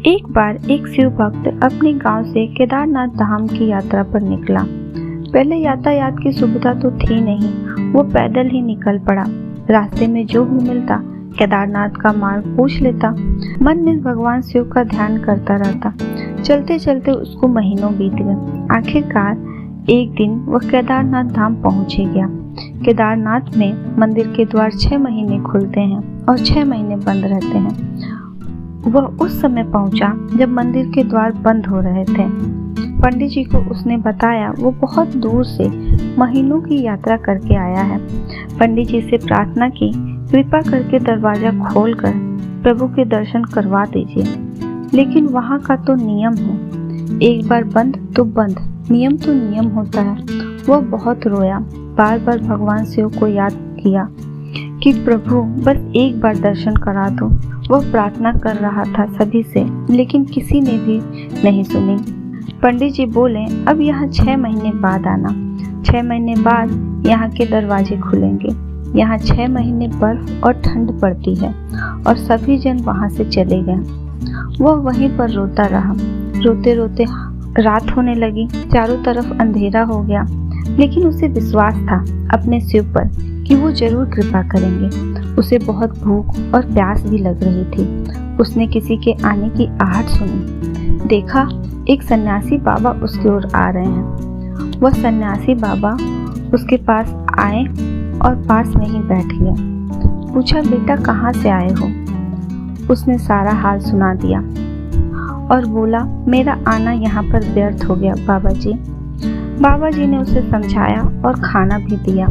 एक बार एक शिव भक्त अपने गांव से केदारनाथ धाम की यात्रा पर निकला। पहले यातायात की सुविधा तो थी नहीं, वो पैदल ही निकल पड़ा। रास्ते में जो भी मिलता केदारनाथ का मार्ग पूछ लेता। मन में भगवान शिव का ध्यान करता रहता। चलते चलते उसको महीनों बीत गए। आखिरकार एक दिन वह केदारनाथ धाम पहुंच ही गया। केदारनाथ में मंदिर के द्वार 6 महीने खुलते हैं और 6 महीने बंद रहते हैं। वह उस समय पहुंचा जब मंदिर के द्वार बंद हो रहे थे। पंडित जी को उसने बताया वो बहुत दूर से महीनों की यात्रा करके आया है। पंडित जी से प्रार्थना की, कृपा करके दरवाजा खोलकर प्रभु के दर्शन करवा दीजिए। लेकिन वहाँ का तो नियम है, एक बार बंद तो बंद, नियम तो नियम होता है। वह बहुत रोया, बार बार भगवान शिव को याद किया कि प्रभु बस एक बार दर्शन करा दो। वह प्रार्थना कर रहा था सभी से, लेकिन किसी ने भी नहीं सुनी। पंडित जी बोले, अब यहाँ 6 महीने बाद आना। 6 महीने बाद यहाँ के दरवाजे खुलेंगे। यहाँ 6 महीने बर्फ और ठंड पड़ती है। और सभी जन वहाँ से चले गए। वह वहीं पर रोता रहा। रोते रोते रात होने लगी, चारों तरफ अंधेरा हो गया। लेकिन उसे विश्वास था अपने शिव पर कि वो जरूर कृपा करेंगे। उसे बहुत भूख और प्यास भी लग रही थी। उसने किसी के आने की आहट सुनी। देखा एक सन्यासी बाबा उसकी ओर आ रहे हैं। वह सन्यासी बाबा उसके पास आए और पास में ही बैठ गए। पूछा, बेटा कहाँ से आए हो? उसने सारा हाल सुना दिया और बोला, मेरा आना यहाँ पर व्यर्थ हो गया बाबा जी। बाबा जी ने उसे समझाया और खाना भी दिया।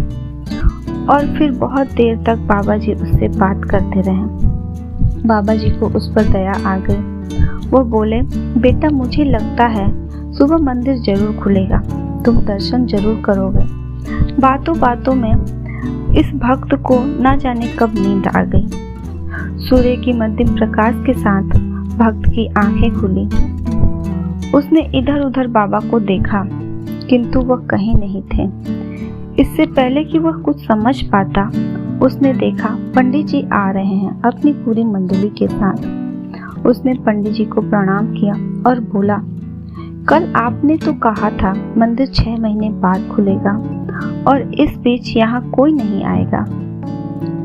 और फिर बहुत देर तक बाबा जी उससे बात करते रहे। बाबा जी को उस पर दया आ गई। वो बोले, बेटा मुझे लगता है सुबह मंदिर जरूर खुलेगा, तुम दर्शन जरूर करोगे। बातों बातों में इस भक्त को न जाने कब नींद आ गई। सूर्य की मध्यम प्रकाश के साथ भक्त की आंखें खुली। उसने इधर उधर बाबा को देखा, किंतु वह कहीं नहीं थे। इससे पहले कि वह कुछ समझ पाता, उसने देखा पंडित जी आ रहे हैं अपनी पूरी मंडली के साथ। उसने पंडित जी को प्रणाम किया और बोला, कल आपने तो कहा था मंदिर 6 महीने बाद खुलेगा और इस बीच यहाँ कोई नहीं आएगा,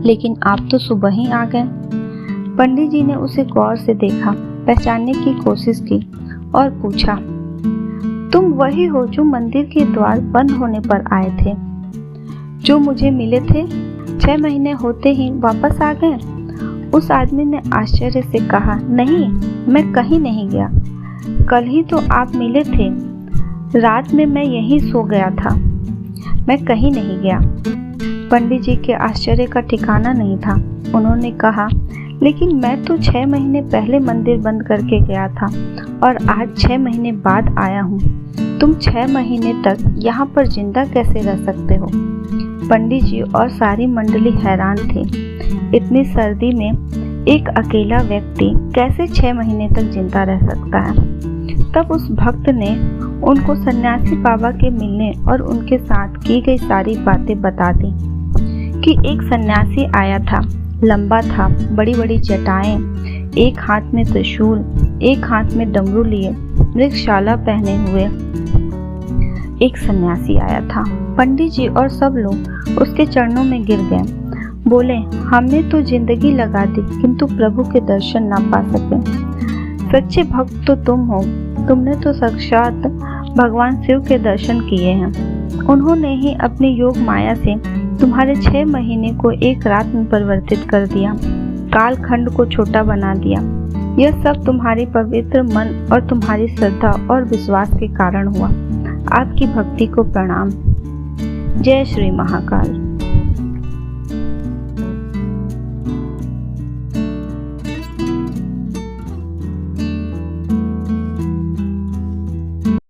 लेकिन आप तो सुबह ही आ गए। पंडित जी ने उसे गौर से देखा, पहचानने की कोशिश की और पूछा, तुम वही हो जो मंदिर के द्वार बंद होने पर आए थे, जो मुझे मिले थे? 6 महीने होते ही वापस आ गए? उस आदमी ने आश्चर्य से कहा, नहीं, मैं कहीं नहीं गया। कल ही तो आप मिले थे। रात में मैं यहीं सो गया था, मैं कहीं नहीं गया। पंडित जी के आश्चर्य का ठिकाना नहीं था। उन्होंने कहा, लेकिन मैं तो 6 महीने पहले मंदिर बंद करके गया था और आज 6 महीने बाद आया हूँ। तुम 6 महीने तक यहाँ पर जिंदा कैसे रह सकते हो? पंडित जी और सारी मंडली हैरान थे। इतनी सर्दी में एक अकेला व्यक्ति कैसे 6 महीने तक जिंदा रह सकता है? तब उस भक्त ने उनको सन्यासी बाबा के मिलने और उनके साथ की गई सारी बातें बता दी कि एक सन्यासी आया था, लंबा था, बड़ी बड़ी जटाएं, एक हाथ में त्रिशूल, एक हाथ में डमरू लिए, मृगशाला पहने हुए एक सन्यासी आया था। पंडित जी और सब लोग उसके चरणों में गिर गए। बोले, हमने तो जिंदगी लगा दी किंतु प्रभु के दर्शन ना पा सके। सच्चे भक्त तो तुम हो, तुमने तो साक्षात भगवान शिव के दर्शन किए हैं। उन्होंने ही अपने योग माया से तुम्हारे 6 महीने को एक रात में परिवर्तित कर दिया, कालखंड को छोटा बना दिया। यह सब तुम्हारी पवित्र मन और तुम्हारी श्रद्धा और विश्वास के कारण हुआ। आपकी भक्ति को प्रणाम। जय श्री महाकाल।